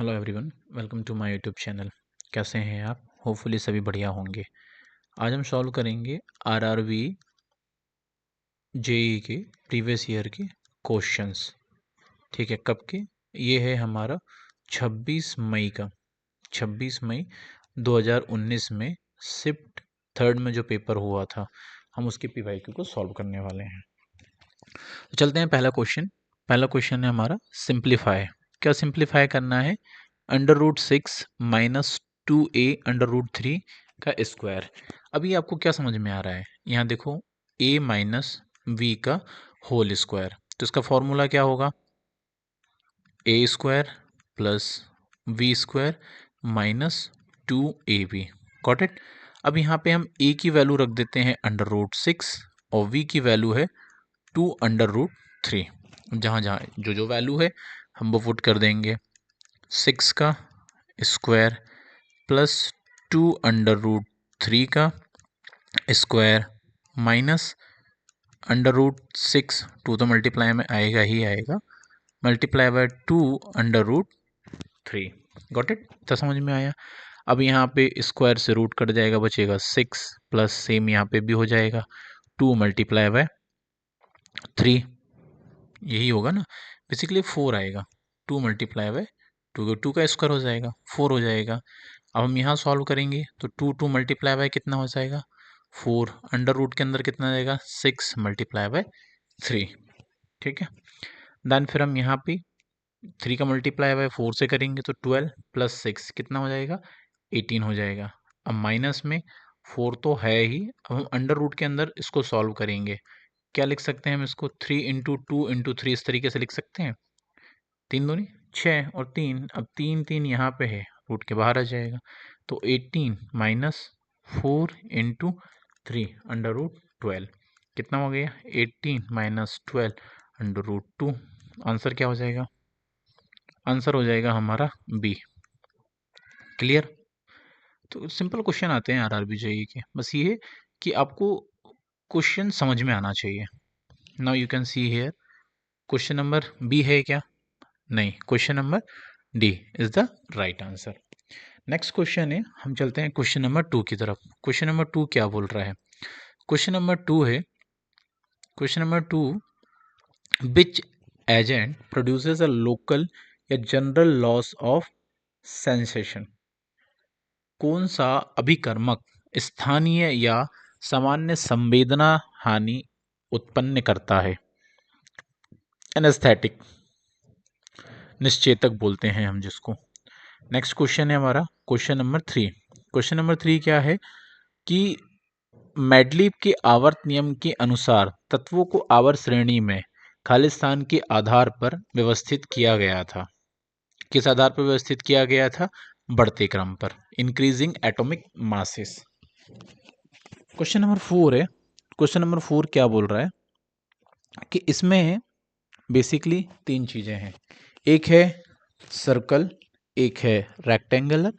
Hello everyone, welcome to my YouTube channel. कैसे हैं आप? होपफुली सभी बढ़िया होंगे। आज हम सॉल्व करेंगे आरआरबी जेई के प्रीवियस ईयर के क्वेश्चंस। ठीक है, कब के? ये है हमारा 26 मई का। 26 मई 2019 में शिफ्ट थर्ड में जो पेपर हुआ था, हम उसके पीवाईक्यू को सॉल्व करने वाले हैं। तो चलते हैं पहला क्वेश्चन। पहला क्वेश्चन है हमारा सिंप्लीफाई। क्या सिंप्लीफाई करना है? √6 माइनस 2a √3 का स्क्वायर। अभी आपको क्या समझ में आ रहा है? यहाँ देखो, a माइनस वी का होल स्क्वायर। तो इसका फॉर्मूला क्या होगा? a square plus V square minus 2ab। Got it? अब यहाँ पे हम a की वैल्यू रख देते हैं √6 और v की वैल्यू है 2√3। जहाँ जहाँ जो जो वैल्यू है हम वो पुट कर देंगे। 6 का स्क्वायर प्लस 2√3 का स्क्वायर माइनस √6, 2 तो मल्टीप्लाई में आएगा ही आएगा, मल्टीप्लाई बाय 2√3। Got it? तो समझ में आया? अब यहाँ पे स्क्वायर से रूट कट जाएगा, बचेगा 6 प्लस सेम यहाँ पे भी हो जाएगा 2 मल्टीप्लाई बाय 3, यही होगा ना। बेसिकली 4 आएगा, 2 मल्टीप्लाई बाय 2 का स्क्वायर हो जाएगा 4 हो जाएगा। अब हम यहाँ सॉल्व करेंगे तो 2 मल्टीप्लाई बाय कितना हो जाएगा? 4। अंडर रूट के अंदर कितना जाएगा? 6 मल्टीप्लाई बाय 3। ठीक है, देन फिर हम यहाँ पे 3 का मल्टीप्लाई बाय 4 से करेंगे तो 12 प्लस 6 कितना हो जाएगा? 18 हो जाएगा। अब माइनस में 4 तो है ही, अब हम अंडर रूट के अंदर इसको सॉल्व करेंगे। क्या लिख सकते हैं हम इसको? 3 इंटू 2 इंटू 3, इस तरीके से लिख सकते हैं। 3 दूनी 6 और 3, अब 3 यहाँ पे है, रूट के बाहर आ जाएगा। तो 18 माइनस 4 इंटू 3 √12 कितना हो गया? 18 माइनस 12 √2। आंसर क्या हो जाएगा? आंसर हो जाएगा हमारा बी। क्लियर? तो सिंपल क्वेश्चन आते हैं आरआरबी जेईई के, बस ये है कि आपको क्वेश्चन समझ में आना चाहिए। Now you can see here, question number B है क्या? नहीं, question number D is the right answer. Next question है, हम चलते हैं क्वेश्चन नंबर 2 की तरफ। क्वेश्चन नंबर 2 क्या बोल रहा है? क्वेश्चन नंबर 2 है, question number 2, which agent produces a local या जनरल लॉस ऑफ सेंसेशन। कौन सा अभिकर्मक स्थानीय या सामान्य संवेदना हानि उत्पन्न करता है? एनेस्थेटिक, निश्चेतक बोलते हैं हम जिसको। नेक्स्ट क्वेश्चन है हमारा क्वेश्चन नंबर 3। क्वेश्चन नंबर 3 क्या है कि मैडलीब के आवर्त नियम के अनुसार तत्वों को आवर्त श्रेणी में खाली स्थान के आधार पर व्यवस्थित किया गया था। किस आधार पर व्यवस्थित किया गया था? बढ़ते क्रम पर, increasing atomic masses. Question number 4 है, क्वेश्चन नंबर 4 क्या बोल रहा है कि इसमें बेसिकली 3 चीजें हैं। एक है सर्कल, एक है रेक्टेंगुलर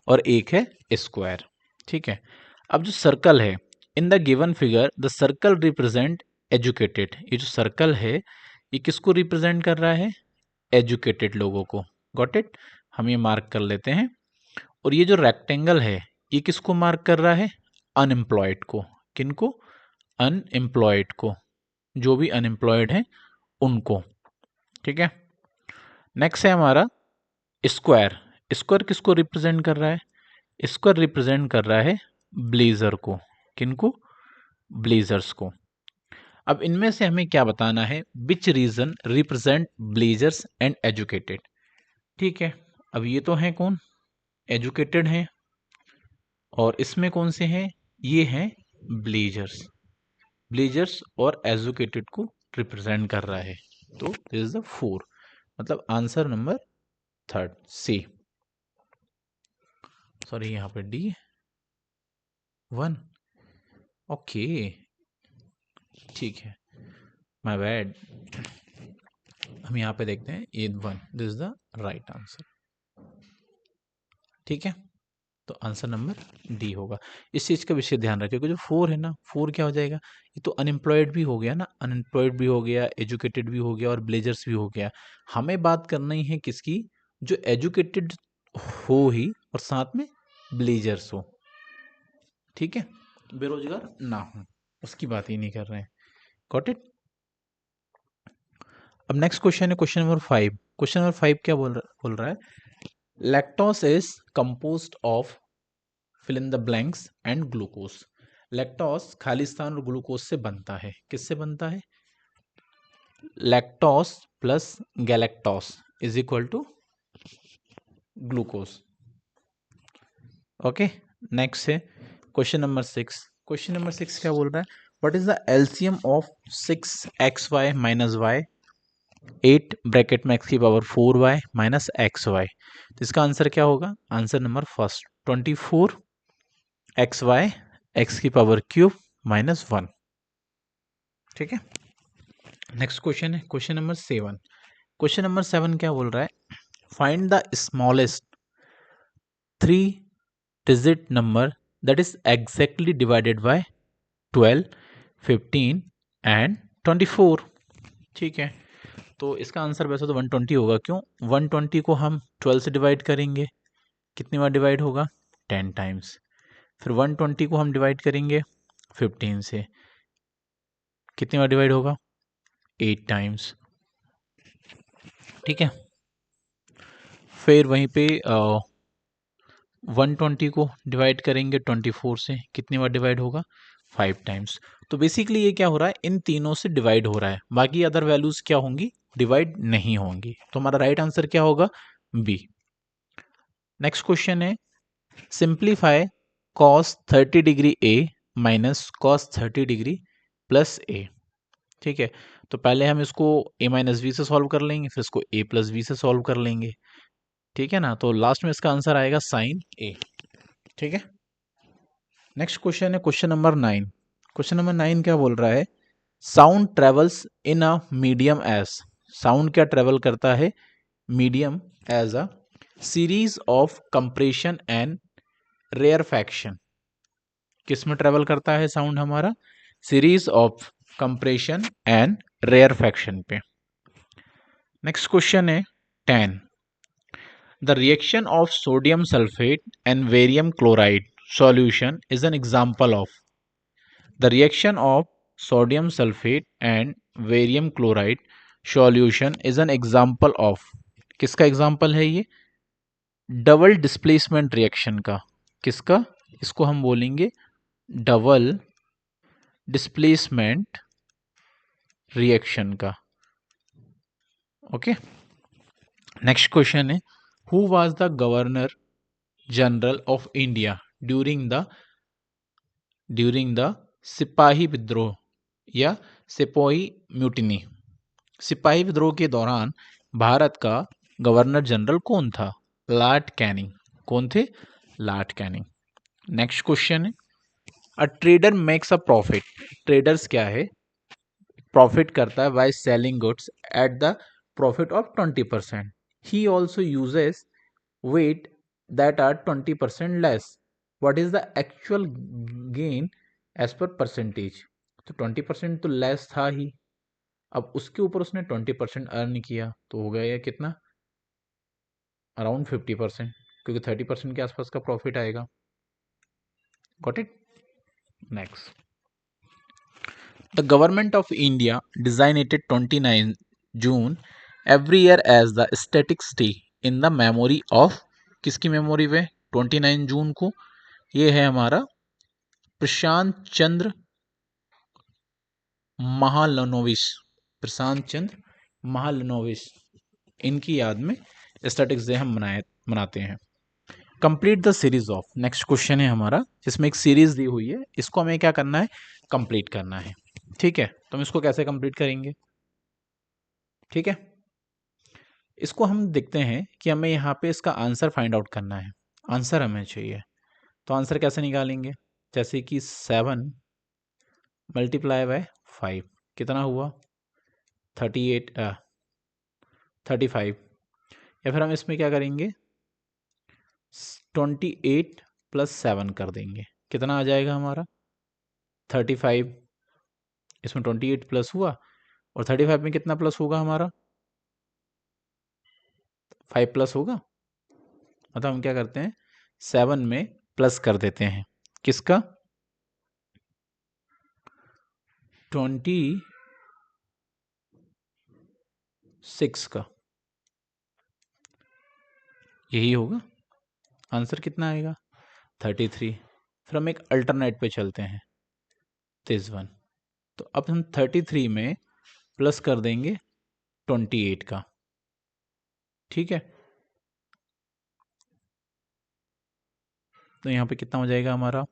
और एक है स्क्वायर। ठीक है, अब जो सर्कल है, इन the given figure the circle represent educated. ये जो सर्कल है ये किसको रिप्रेजेंट कर रहा है? एजुकेटेड लोगों को। Got it? हम ये मार्क कर लेते हैं। और ये जो रेक्टेंगल है ये किसको मार्क कर रहा है? अनएम्प्लॉयड को। किनको? अनएम्प्लॉयड को, जो भी अनएम्प्लॉयड है उनको। ठीक है, नेक्स्ट है हमारा स्क्वायर। स्क्वायर किसको रिप्रेजेंट कर रहा है? स्क्वायर रिप्रेजेंट कर रहा है ब्लेजर को। किनको? ब्लेजर्स को। अब इनमें से हमें क्या बताना है? Which region represent blazers and educated. ठीक है, अब ये तो हैं कौन? एजुकेटेड हैं, और इसमें कौन से हैं? ये हैं ब्लेजर्स। ब्लेजर्स और एजुकेटेड को रिप्रेजेंट कर रहा है। तो दिस इज द 4, मतलब आंसर नंबर 3 सी। सॉरी, यहाँ पे डी 1। ओके, ठीक है, माय बैड। हम यहाँ पे देखते हैं ये 1, this is the right answer. ठीक है, तो आंसर नंबर डी होगा। इस चीज़ का विशेष ध्यान रखिए कि जो 4 है ना, 4 क्या हो जाएगा? ये तो अनएम्प्लॉयड भी हो गया ना, अनएम्प्लॉयड भी हो गया, एजुकेटेड भी हो गया और ब्लेजर्स भी हो गया। हमें बात करनी है किसकी? जो एजुकेटेड हो ही और साथ में ब्लेजर्स हो, ठीक है, बेरोजगार ना हो, उसकी बात ही नहीं कर रहे हैं। Got it. अब नेक्स्ट क्वेश्चन है क्वेश्चन नंबर 5। क्वेश्चन नंबर 5 क्या बोल रहा है, lactose is composed of fill in the blanks and glucose. Lactose खालिस्तान और ग्लूकोज से बनता है। किससे बनता है? Lactose plus galactose is equal to glucose. Okay, next है क्वेश्चन नंबर 6। क्वेश्चन नंबर 6 क्या बोल रहा है, what is the LCM of 6xy minus Y 8 bracket में x की power 4y minus X Y. तो इसका आंसर क्या होगा? Answer number first 24 X Y X की पावर क्यूब माइनस 1। ठीक है, नेक्स्ट क्वेश्चन है क्वेश्चन नंबर 7। क्वेश्चन नंबर 7 क्या बोल रहा है, find the smallest 3 digit number that is exactly divided by 12, 15 and 24। ठीक है, तो इसका आंसर वैसे तो 120 होगा। क्यों? 120 को हम 12 से डिवाइड करेंगे, कितनी बार डिवाइड होगा? 10 टाइम्स। फिर 120 को हम डिवाइड करेंगे 15 से, कितनी बार डिवाइड होगा? 8 टाइम्स। ठीक है, फिर वहीं पे 120 को डिवाइड करेंगे 24 से, कितनी बार डिवाइड होगा? 5 टाइम्स। तो बेसिकली ये क्या हो रहा है, इन तीनों से डिवाइड हो रहा है, बाकी अदर वैल्यूज क्या होंगी? डिवाइड नहीं होंगी। तो हमारा राइट आंसर क्या होगा? बी। नेक्स्ट क्वेश्चन है, सिंप्लीफाई कॉस 30 डिग्री ए माइनस कॉस 30 डिग्री प्लस ए। ठीक है, तो पहले हम इसको a माइनस वी से सॉल्व कर लेंगे, फिर इसको a प्लस वी से सॉल्व कर लेंगे। ठीक है ना, तो लास्ट में इसका आंसर आएगा साइन a। ठीक है, नेक्स्ट क्वेश्चन है क्वेश्चन नंबर 9। क्वेश्चन नंबर 9 क्या बोल रहा है, sound travels in a medium as. Sound क्या ट्रेवल करता है? Medium as a series of compression and rarefaction. किस में ट्रेवल करता है साउंड हमारा? Series of compression and rarefaction पे। नेक्स्ट क्वेश्चन है 10। The reaction of sodium sulphate and barium chloride solution is an example of। the reaction of sodium sulfate and barium chloride solution is an example of। किसका example है ये? Double displacement reaction का। किसका? इसको हम बोलेंगे double displacement reaction का। Okay, next question है, who was the governor general of India during the सिपाही विद्रोह या सिपाही म्यूटिनी। सिपाही विद्रोह के दौरान भारत का गवर्नर जनरल कौन था? Lord Canning. कौन थे? Lord Canning. नेक्स्ट क्वेश्चन है, a trader makes a profit. Traders क्या है? प्रॉफिट करता है by selling goods at the profit of 20%। He also uses weight that are 20% less। what is the actual gain as per percentage? तो 20% तो less था ही, अब उसके ऊपर उसने 20% अर्न किया, तो हो गया ये कितना? अराउंड 50%, क्योंकि 30% के आसपास का प्रॉफिट आएगा। Got it. Next, the government of India designated 29 June every year as the static day in the memory of. किसकी मेमोरी में 29 जून को? ये है हमारा प्रशांत चंद्र महालनोबिस। प्रशांत चंद्र महालनोबिस, इनकी याद में स्टैटिक्स डे हम मनाते हैं। Complete the series of. Next question है हमारा, जिसमें एक सीरीज दी हुई है, इसको हमें क्या करना है? कंप्लीट करना है। ठीक है, तो हम इसको कैसे कंप्लीट करेंगे? ठीक है, इसको हम देखते हैं कि हमें यहाँ पे इसका आंसर फाइंड आउट करना है। आंसर हमें चाहिए, तो आंसर कैसे निकालेंगे? जैसे कि 7 मल्टीप्लाई बाय 5 कितना हुआ? 38 35। या फिर हम इसमें क्या करेंगे? 28 प्लस 7 कर देंगे, कितना आ जाएगा हमारा? 35। इसमें 28 प्लस हुआ और 35 में कितना प्लस होगा हमारा? 5 प्लस होगा, मतलब हम क्या करते हैं 7 में प्लस कर देते हैं किसका 26 का, यही होगा आंसर। कितना आएगा 33। फिर हम एक अल्टरनेट पे चलते हैं दिस वन। तो अब हम 33 में प्लस कर देंगे 28 का, ठीक है। तो यहाँ पे कितना हो जाएगा हमारा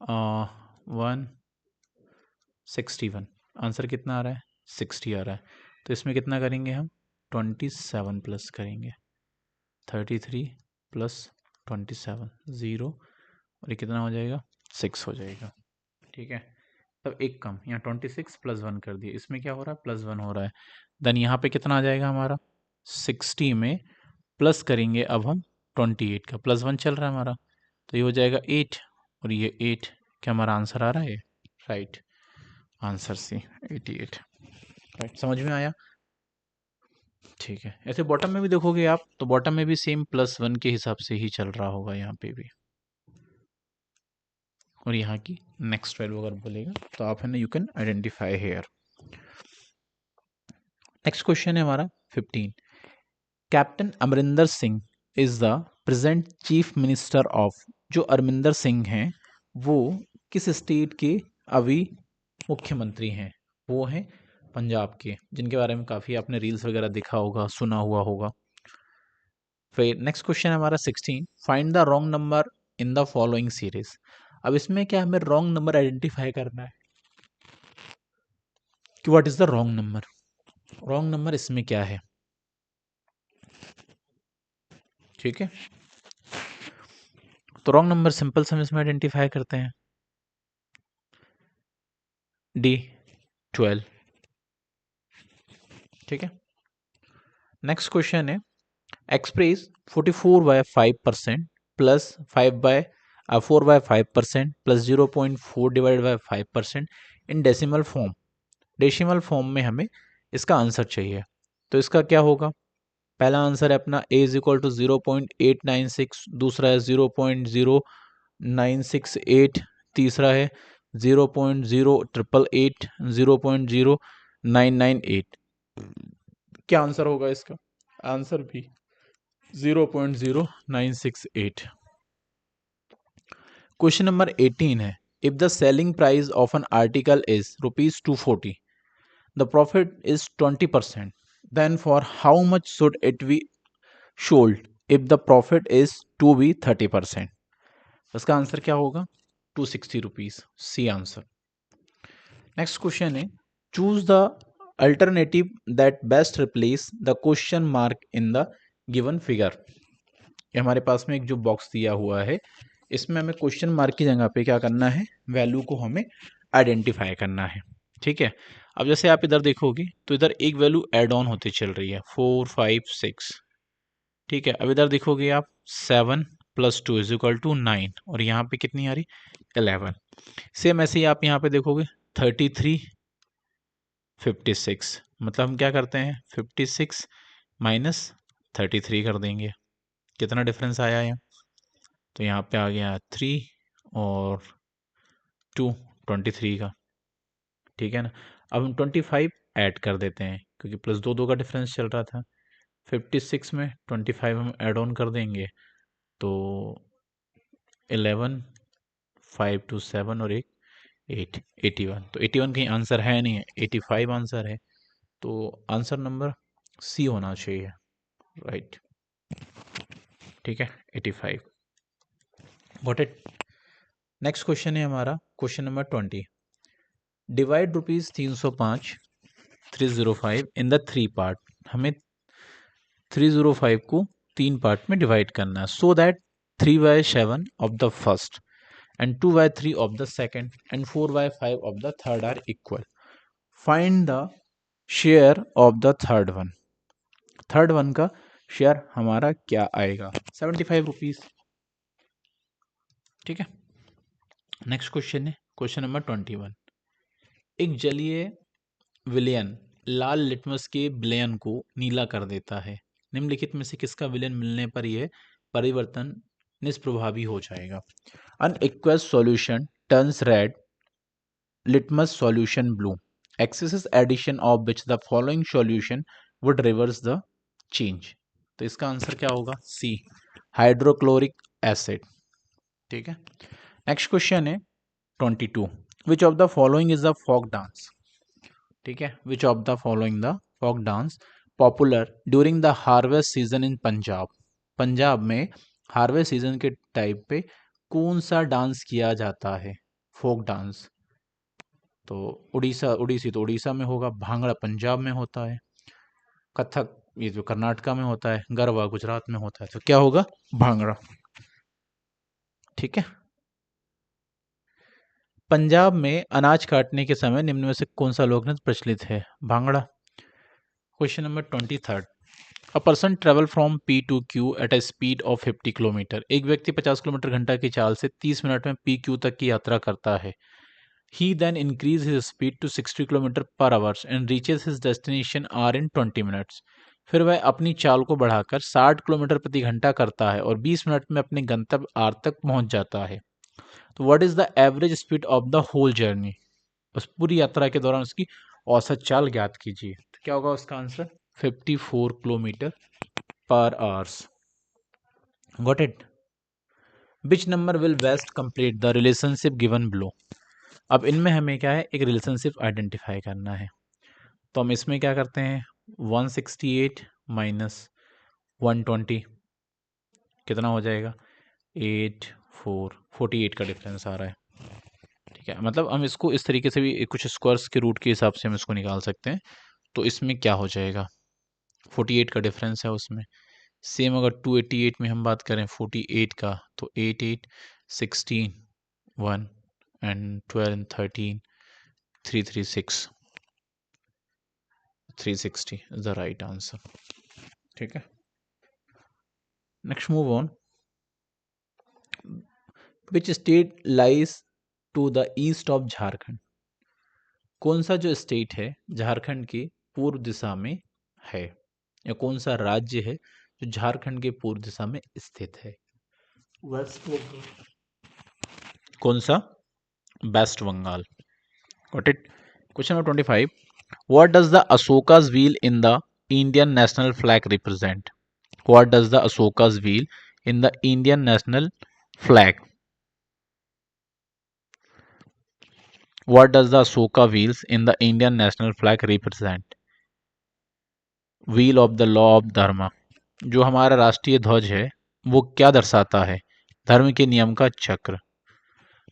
161। आंसर कितना आ रहा है 60 आ रहा है। तो इसमें कितना करेंगे हम 27 प्लस करेंगे 33 प्लस 27 0, और ये कितना हो जाएगा 6 हो जाएगा, ठीक है। तब एक कम, यहाँ 26 प्लस 1 कर दिए, इसमें क्या हो रहा है प्लस 1 हो रहा है। देन यहाँ पे कितना आ जाएगा हमारा 60 में प्लस करेंगे अब हम 28 का, प्लस 1 चल रहा है हमारा, तो ये हो जाएगा 8 और ये 8। क्या हमारा आंसर आ रहा है राइट, आंसर सी 88। राइट, समझ में आया, ठीक है। ऐसे बॉटम में भी देखोगे आप तो बॉटम में भी सेम प्लस 1 के हिसाब से ही चल रहा होगा यहाँ पे भी, और यहाँ की नेक्स्ट वैल्यू अगर बोलेगा तो आप है ना you can identify here. Next question है हमारा 15। Captain Amarinder Singh is the present chief minister of, जो अमरिंदर सिंह हैं वो किस स्टेट के अभी मुख्यमंत्री हैं, वो हैं पंजाब के, जिनके बारे में काफ़ी आपने रील्स वगैरह देखा होगा, सुना हुआ होगा। फिर नेक्स्ट क्वेश्चन है हमारा 16। Find the wrong number in the following series. अब इसमें क्या हमें रॉन्ग नंबर आइडेंटिफाई करना है कि what is the wrong number. Wrong number इसमें क्या है, ठीक है। तो रॉन्ग नंबर सिंपल से हम इसमें आइडेंटिफाई करते हैं डी 12, ठीक है। नेक्स्ट क्वेश्चन है express 44/5% plus 4/5% plus 0.4 divide by 5% in decimal form. Decimal form में हमें इसका आंसर चाहिए, तो इसका क्या होगा। पहला आंसर है अपना a इज इक्वल टू 0.896, दूसरा है 0.0968, तीसरा है 0.0888, 0.0998। क्या आंसर होगा इसका, आंसर भी 0.0968। क्वेश्चन नंबर 18 है if the selling price of an article is ₹240, the profit is 20%, then for how much should it be sold if the profit is to be 30%। इसका आंसर क्या होगा ₹260, सी आंसर। नेक्स्ट क्वेश्चन है choose the alternative that best replace the question mark in the given figure. ये हमारे पास में एक जो box दिया हुआ है इसमें हमें क्वेश्चन मार्क की जगह पे क्या करना है, वैल्यू को हमें आइडेंटिफाई करना है, ठीक है। अब जैसे आप इधर देखोगे तो इधर एक वैल्यू एड ऑन होती चल रही है 4 5 6, ठीक है। अब इधर देखोगे आप 7 प्लस 2 इज इक्वल टू 9, और यहाँ पे कितनी आ रही 11। सेम ऐसे ही आप यहाँ पे देखोगे 33 56, मतलब हम क्या करते हैं 56 माइनस 33 कर देंगे, कितना डिफरेंस आया है, तो यहाँ पे आ गया 3 और 2 23 का, ठीक है ना। अब हम 25 ऐड कर देते हैं क्योंकि प्लस दो दो का डिफरेंस चल रहा था, 56 में 25 हम ऐड ऑन कर देंगे तो 11 5 2 7 और एक 8 81। तो 81 कहीं आंसर है नहीं है, 85 आंसर है, तो आंसर नंबर सी होना चाहिए, राइट, ठीक है 85 गॉट इट। नेक्स्ट क्वेश्चन है हमारा question number 20। Divide ₹305 305 in the 3 part. हमें 305 को 3 पार्ट में डिवाइड करना है so that 3/7 of the first and 2/3 of the second and 4/5 of the third are equal. Find the share of the third one. Third one का share हमारा क्या आएगा ₹75, ठीक है। नेक्स्ट क्वेश्चन है क्वेश्चन नंबर 21। एक जलीय विलयन लाल लिटमस के विलयन को नीला कर देता है, निम्नलिखित में से किसका विलयन मिलने पर यह परिवर्तन निष्प्रभावी हो जाएगा? An aqueous solution turns red, litmus solution blue. Excessive addition of which the following solution would reverse the change? तो इसका आंसर क्या होगा? C, hydrochloric acid. ठीक है, नेक्स्ट क्वेश्चन है 22, which of the following is the folk dance? ठीक है, which of the following the folk dance popular during the harvest season in Punjab? Punjab में हार्वेस्ट सीजन के टाइप पे कौन सा डांस किया जाता है, फोक डांस? तो उड़ीसी तो उड़ीसा में होगा, भांगड़ा पंजाब में होता है, कथक ये जो कर्नाटका में होता है, गरबा गुजरात में होता है, तो क्या होगा? भांगड़ा। ठीक है, पंजाब में अनाज काटने के समय निम्न में से कौन सा लोक नृत्य प्रचलित है? Bhangra. Question number 23, a person travel from P to Q at a speed of 50 kilometre. एक व्यक्ति 50 किलोमीटर घंटा की चाल से 30 मिनट में पी क्यू तक की यात्रा करता है। He then increases his speed to 60 kilometre पर hours and reaches his destination R in 20 minutes. फिर वह अपनी चाल को बढ़ाकर 60 किलोमीटर प्रति घंटा करता है और 20 मिनट में अपने गंतव्य R तक पहुंच जाता है। तो what is the average speed of the whole journey? उस पूरी यात्रा के दौरान उसकी औसत चाल ज्ञात कीजिए। तो क्या होगा उसका आंसर? 54 किलोमीटर पर hours. Got it? Which number will best complete the relationship given below? अब इनमें हमें क्या है, एक रिलेशनशिप आइडेंटिफाई करना है। तो हम इसमें क्या करते हैं, 168 माइनस 120 कितना हो जाएगा? 48 का डिफरेंस आ रहा है। ठीक है, मतलब हम इसको इस तरीके से भी कुछ स्क्वायर्स के रूट के हिसाब से हम इसको निकाल सकते हैं। तो इसमें क्या हो जाएगा, 48 का डिफरेंस है उसमें। सेम अगर 288 में हम बात करें 48 का, तो 8 8 16 1 and 12 13 336 360 is the right answer. ठीक है, next move on. Which state lies to the east of Jharkhand? कौन सा जो स्टेट है झारखंड के पूर्व दिशा में है, या कौन सा राज्य है जो झारखंड के पूर्व दिशा में स्थित है? वेस्ट बंगाल। कौन सा? West Bengal. Got it? Question number 25, what does the Ashoka's wheel in the Indian national flag represent? What does the Ashoka's wheel in the Indian national flag? What does the Ashoka wheels in the Indian national flag represent? Wheel of the law of dharma. जो हमारा राष्ट्रीय ध्वज है वो क्या दर्शाता है? धर्म के नियम का चक्र।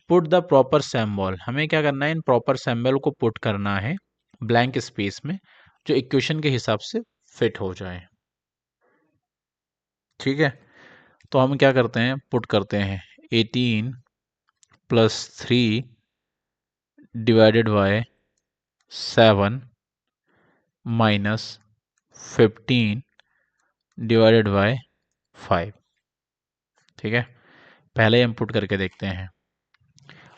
पुट द प्रॉपर सिंबल, हमें क्या करना है, इन प्रॉपर सिंबल को पुट करना है ब्लैंक स्पेस में जो इक्वेशन के हिसाब से फिट हो जाए। ठीक है, तो हम क्या करते हैं, पुट करते हैं 18 plus 3 divided by 7 minus 15 divided by 5। ठीक है, पहले हम पुट करके देखते हैं।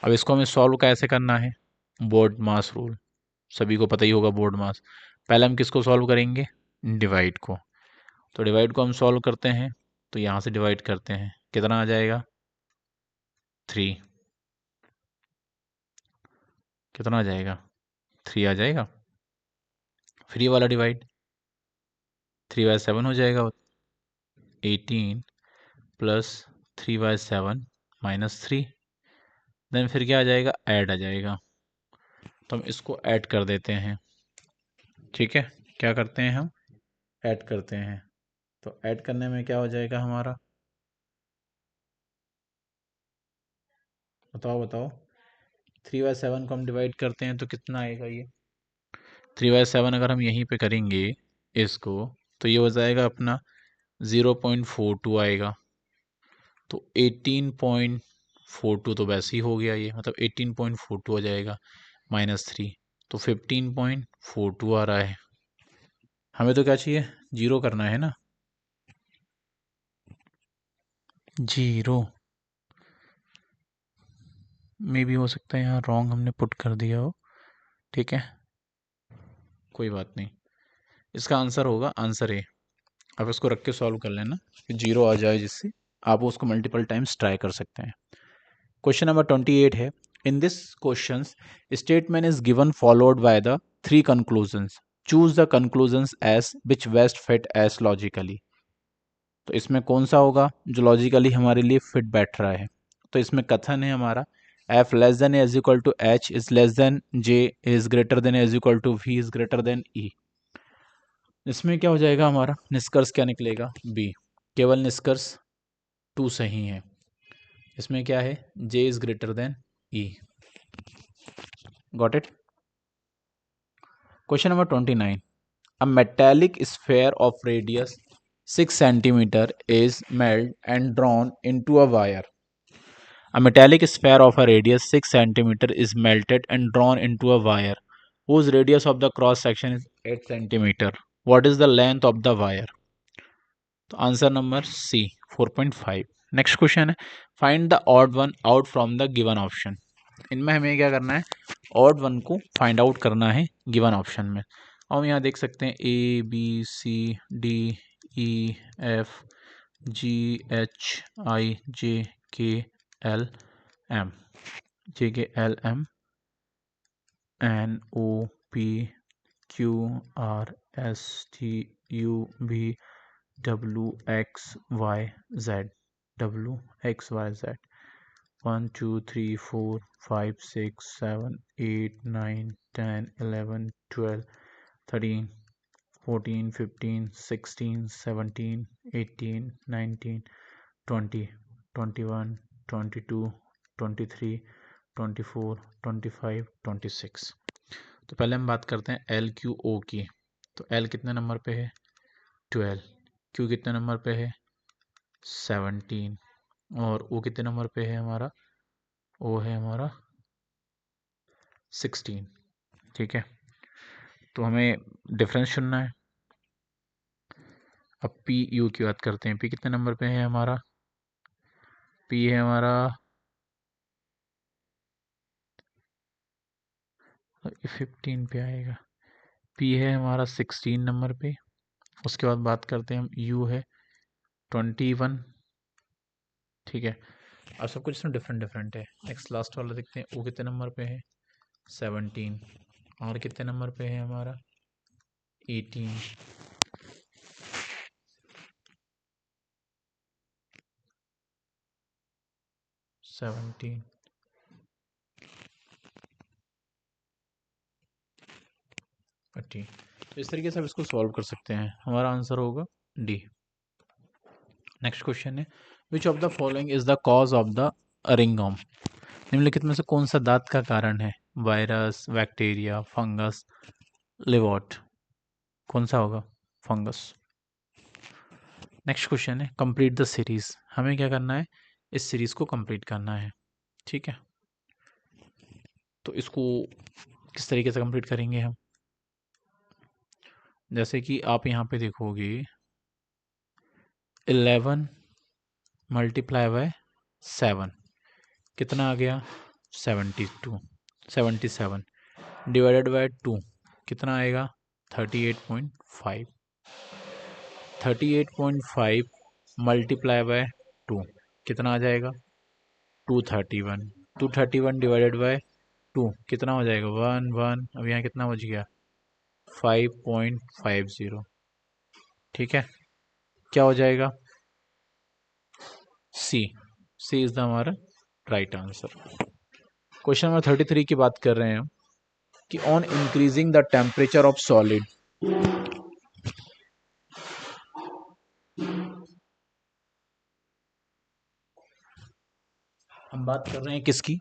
अब इसको हमें सॉल्व कैसे करना है? बोर्ड मास रूल, सभी को पता ही होगा बोर्ड मास। पहले हम किसको सॉल्व करेंगे? डिवाइड को। तो डिवाइड को हम सॉल्व करते हैं, तो यहाँ से डिवाइड करते हैं, कितना आ जाएगा? 3। कितना आ जाएगा? 3 आ जाएगा। फ्री वाला डिवाइड 3/7 हो जाएगा। 18 प्लस 3/7 माइनस 3, देन फिर क्या आ जाएगा? ऐड आ जाएगा। तो हम इसको ऐड कर देते हैं। ठीक है, क्या करते हैं हम? ऐड करते हैं। तो ऐड करने में क्या हो जाएगा हमारा? बताओ बताओ। 3/7 को हम डिवाइड करते हैं तो कितना आएगा ये? 3/7 अगर हम यहीं पे करेंगे इसको, तो ये हो जाएगा अपना 0.42 आएगा। तो 18.42 तो वैसे ही हो गया ये, मतलब 18.42 हो जाएगा माइनस 3, तो 15.42 आ रहा है। हमें तो क्या चाहिए? जीरो करना है ना, जीरो। मे भी हो सकता है यहाँ रॉन्ग हमने पुट कर दिया हो। ठीक है, कोई बात नहीं। इसका आंसर होगा आंसर ए, अब इसको रख के सॉल्व कर लेना कि 0 आ जाए, जिससे आप उसको मल्टीपल टाइम्स ट्राई कर सकते हैं। क्वेश्चन नंबर 28 है, in this question statement is given followed by the 3 conclusions, choose the conclusions as which best fit as logically. तो इसमें कौन सा होगा जो लॉजिकली हमारे लिए फिट बैठ रहा है? तो इसमें कथन है हमारा F less than is equal to H is less than J is greater than is equal to V is greater than E. इसमें क्या हो जाएगा, हमारा निष्कर्ष क्या निकलेगा? बी। केवल निष्कर्ष 2 सही है। इसमें क्या है? J is greater than E. Got it? Question number 29, a metallic sphere of radius 6 centimeter is melted and drawn into a wire. A metallic sphere of a radius 6 centimeter is melted and drawn into a wire whose radius of the cross section is 8 centimeter. What is the length of the wire? तो answer number C 4.5। Next question है, find the odd one out from the given option. इनमें हमें क्या करना है? Odd one को find out करना है गिवन ऑप्शन में। हम यहाँ देख सकते हैं A B C D E F G H I J K L M, J K L M N O P Q R S T U V W X Y Z, W X Y Z 1 2 3 4 5 6 7 8 9 10 11 12 13 14 15 16 17 18 19 20 21 22 23 24 25 26। तो पहले हम बात करते हैं L Q O की। तो L कितने number पे है? 12। क्यू कितने नंबर पे है? 17। और ओ कितने नंबर पे है हमारा? ओ है हमारा 16। ठीक है, तो हमें डिफरेंस चुनना है। अब पी यू की बात करते हैं। पी कितने नंबर पे है हमारा? पी है हमारा 15 पे आएगा। पी है हमारा 16 नंबर पे। उसके बाद बात करते हैं हम, यू है 21। ठीक है, अब सब कुछ इसमें डिफरेंट डिफरेंट है। नेक्स्ट लास्ट वाला देखते हैं, ओ कितने नंबर पे है? 17। आर कितने नंबर पे है हमारा? 18। 17। ठीक, तो इस तरीके से आप इसको सॉल्व कर सकते हैं। हमारा आंसर होगा डी। नेक्स्ट क्वेश्चन है, which of the following is the cause of the ringworm. निम्नलिखित में से कौन सा दांत का कारण है? वायरस, बैक्टीरिया, फंगस, लिवॉट। कौन सा होगा? फंगस। नेक्स्ट क्वेश्चन है, कंप्लीट द सीरीज। हमें क्या करना है? इस सीरीज को कंप्लीट करना है। ठीक है, तो इसको किस तरीके से कंप्लीट करेंगे हम? जैसे कि आप यहाँ पे देखोगे 11 मल्टीप्लाई बाय 7 कितना आ गया? 72। 77 डिवाइडेड बाय 2 कितना आएगा? 38.5। 38.5 मल्टीप्लाई बाय 2 कितना आ जाएगा? 231। 231 डिवाइडेड बाय 2 कितना हो जाएगा? 1 1। अब यहाँ कितना बच गया? 5.50। ठीक है, क्या हो जाएगा? सी। सी इज द हमारा राइट आंसर। क्वेश्चन नंबर 33 की बात कर रहे हैं हम कि on increasing the temperature of solid, हम बात कर रहे हैं किसकी?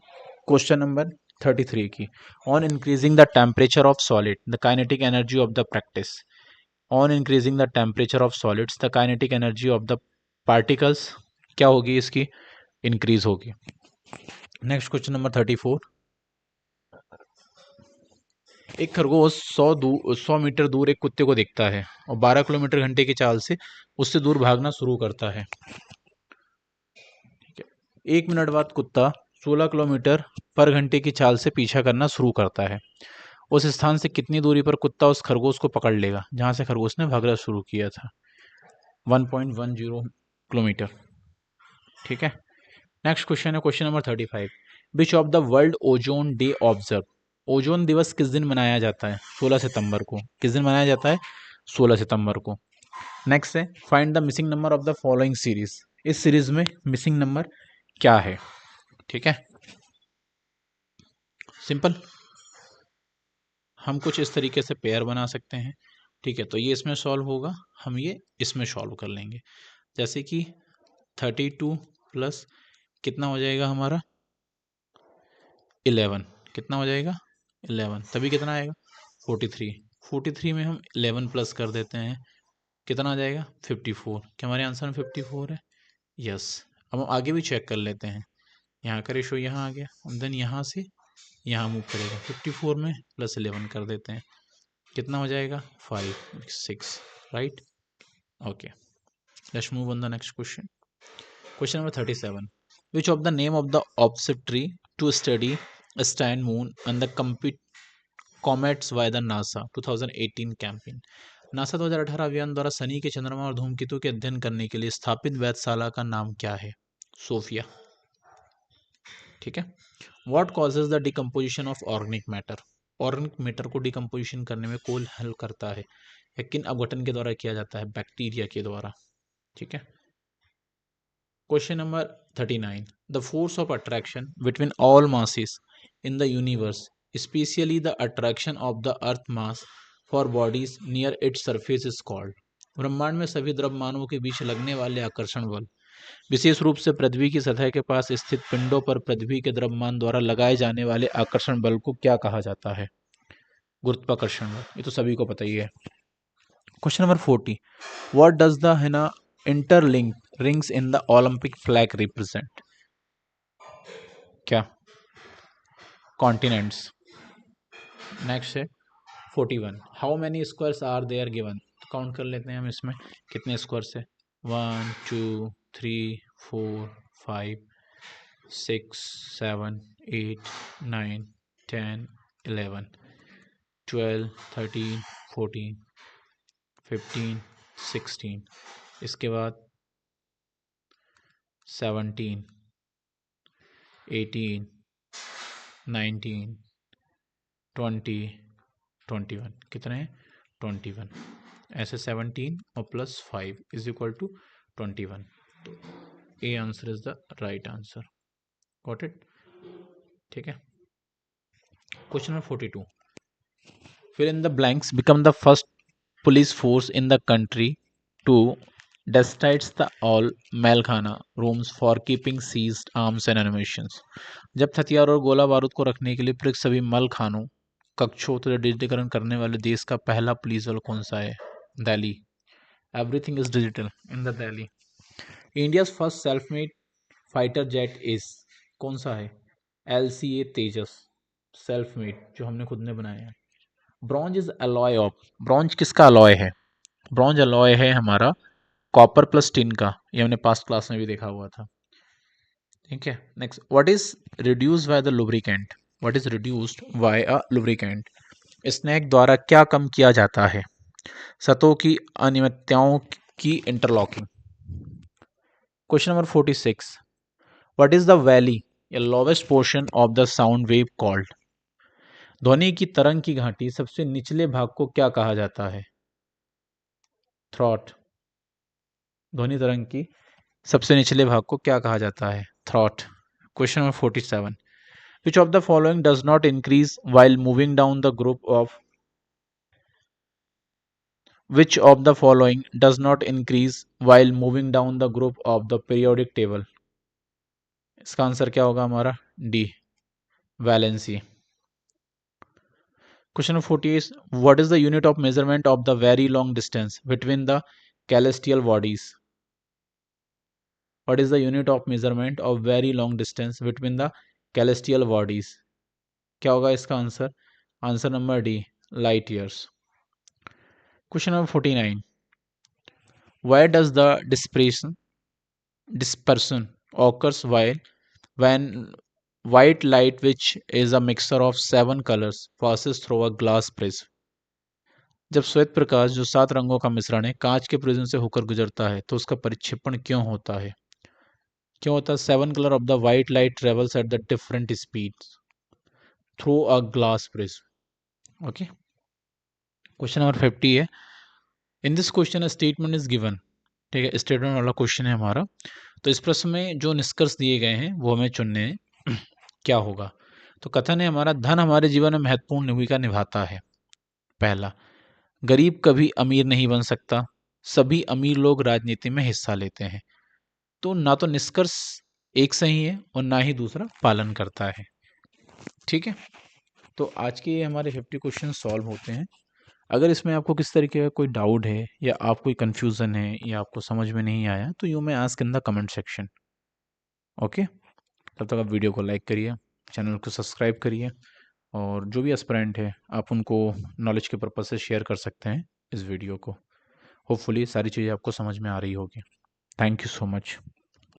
क्वेश्चन नंबर 33 की। On increasing the temperature of solid the kinetic energy of the practice. On increasing the temperature of solids the kinetic energy of the particles क्या होगी? इसकी इंक्रीज होगी। नेक्स्ट क्वेश्चन नंबर 34, एक खरगोश 100 मीटर दूर एक कुत्ते को देखता है और 12 किलोमीटर घंटे की चाल से उससे दूर भागना शुरू करता है। ठीक है, 1 मिनट बाद कुत्ता 16 किलोमीटर पर घंटे की चाल से पीछा करना शुरू करता है। उस स्थान से कितनी दूरी पर कुत्ता उस खरगोश को पकड़ लेगा जहां से खरगोश ने भागना शुरू किया था? 1.10 किलोमीटर। ठीक है, नेक्स्ट क्वेश्चन है question number 35। Which of the world ozone day observe, ozone दिवस किस दिन मनाया जाता है? 16 सितंबर को। किस दिन मनाया जाता है? 16 सितंबर को। नेक्स्ट है find the missing number of the following series, इस सीरीज में मिसिंग नंबर क्या है? ठीक है, सिंपल, हम कुछ इस तरीके से पेयर बना सकते हैं। ठीक है, तो ये इसमें सॉल्व होगा, हम ये इसमें सॉल्व कर लेंगे। जैसे कि 32 प्लस कितना हो जाएगा हमारा 11, कितना हो जाएगा 11, तभी कितना आएगा 43। 43 में हम 11 प्लस कर देते हैं, कितना आ जाएगा 54। क्या हमारे आंसर में 54 है? यस। अब हम आगे भी चेक कर लेते हैं, यहाँ का रेशो यहाँ आ गया, देन यहाँ से यहाँ मूव करेगा, 54 में प्लस 11 कर देते हैं, कितना हो जाएगा 5 6, right. Okay, let's move on the next question. Question number 37। Which of the name of the observatory to study stand moon and the compute comets by the NASA 2018 campaign, NASA 2018 अभियान द्वारा शनि के चंद्रमा और धूमकेतु के अध्ययन करने के लिए स्थापित वेधशाला का नाम क्या है? सोफिया। ठीक है, what causes the decomposition of organic matter, organic matter को डिकम्पोजिशन करने में कौन हेल्प करता है या किन अपघटन के द्वारा किया जाता है? बैक्टीरिया के द्वारा। ठीक है, question number 39। The force of attraction between all masses in the universe, specially the attraction of the earth mass for bodies near its surface is called, ब्रह्मांड में सभी द्रव्यमानों के बीच लगने वाले आकर्षण बल, विशेष रूप से पृथ्वी की सतह के पास स्थित पिंडों पर पृथ्वी के द्रव्यमान द्वारा लगाए जाने वाले आकर्षण बल को क्या कहा जाता है? गुरुत्वाकर्षण बल, ये तो सभी को पता ही है। Question number 40। What does the है ना interlink rings in the Olympic flag represent? क्या? कॉन्टिनेंट्स। नेक्स्ट है 41। How many squares are there given, count कर लेते हैं हम इसमें कितने स्क्वायर्स है, 1 2 3 4 5 6 7 8 9 10 11 12 13 14 15 16, इसके बाद 17 18 19 20 21, कितने हैं 21, ऐसे 17 और प्लस 5 इज इक्वल टू 21, तो A answer is the right answer. Got it? ठीक है, question number 42। Fill in the blanks become the first police force in the country to digitise the all malkhana rooms for keeping seized arms and ammunitions, जब हथियार और गोला बारूद को रखने के लिए प्रयुक्त सभी मल खानों कक्षों तो डिजिटीकरण करने वाले देश का पहला पुलिस बल कौन सा है? Delhi. Everything is digital in the Delhi. India first self made fighter jet is, कौन सा है? LCA तेजस, सेल्फ मेड जो हमने खुद ने बनाया है। Bronze is alloy of, bronze किसका अलॉय है? ब्रॉन्ज अलॉय है हमारा कॉपर प्लस टिन का, ये हमने पास्ट क्लास में भी देखा हुआ था। ठीक है, next, what is reduced by the lubricant, what is reduced by a lubricant, snack द्वारा क्या कम किया जाता है? सतहों की अनियमितताओं की interlocking. Question number 46। What is the valley या lowest portion of the sound wave called, ध्वनि की तरंग की घाटी सबसे निचले भाग को क्या कहा जाता है? थ्रॉट, ध्वनि तरंग की सबसे निचले भाग को क्या कहा जाता है? Throat. Question number 47। Which of the following does not increase while moving down the group of, which of the following does not increase while moving down the group of the periodic table? इसका answer क्या होगा हमारा? D, valency. Question number 48। What is the unit of measurement of the very long distance between the celestial bodies, what is the unit of measurement of very long distance between the celestial bodies, क्या होगा इसका answer? Answer number D, light years. Question number 49। Where does the dispersion occurs while when white light, which is a mixture of 7 colors, passes through a glass prism? जब श्वेत प्रकाश जो 7 रंगों का मिश्रण है कांच के प्रिज्म से होकर गुजरता है तो उसका परिक्षेपण क्यों होता है? क्यों होता है? 7 colour of the white light travels at the different speed through a glass prism. Okay, question number 50 है। In this question a statement is given. ठीक है, स्टेटमेंट वाला क्वेश्चन है हमारा। तो इस प्रश्न में जो निष्कर्ष दिए गए हैं वो हमें चुनने हैं। क्या होगा? तो कथन है हमारा, धन हमारे जीवन में महत्वपूर्ण भूमिका निभाता है। पहला, गरीब कभी अमीर नहीं बन सकता, सभी अमीर लोग राजनीति में हिस्सा लेते हैं। तो ना तो निष्कर्ष एक सही है और ना ही दूसरा पालन करता है। ठीक है, तो आज के ये हमारे 50 क्वेश्चन सॉल्व होते हैं। अगर इसमें आपको किस तरीके का कोई डाउट है या आप कोई कंफ्यूजन है या आपको समझ में नहीं आया तो you may ask in the comment section. Okay, तब तक आप वीडियो को लाइक करिए, चैनल को सब्सक्राइब करिए, और जो भी एस्पिरेंट है आप उनको नॉलेज के पर्पज से शेयर कर सकते हैं इस वीडियो को। होपफुली सारी चीज़ें आपको समझ में आ रही होगी। Thank you so much.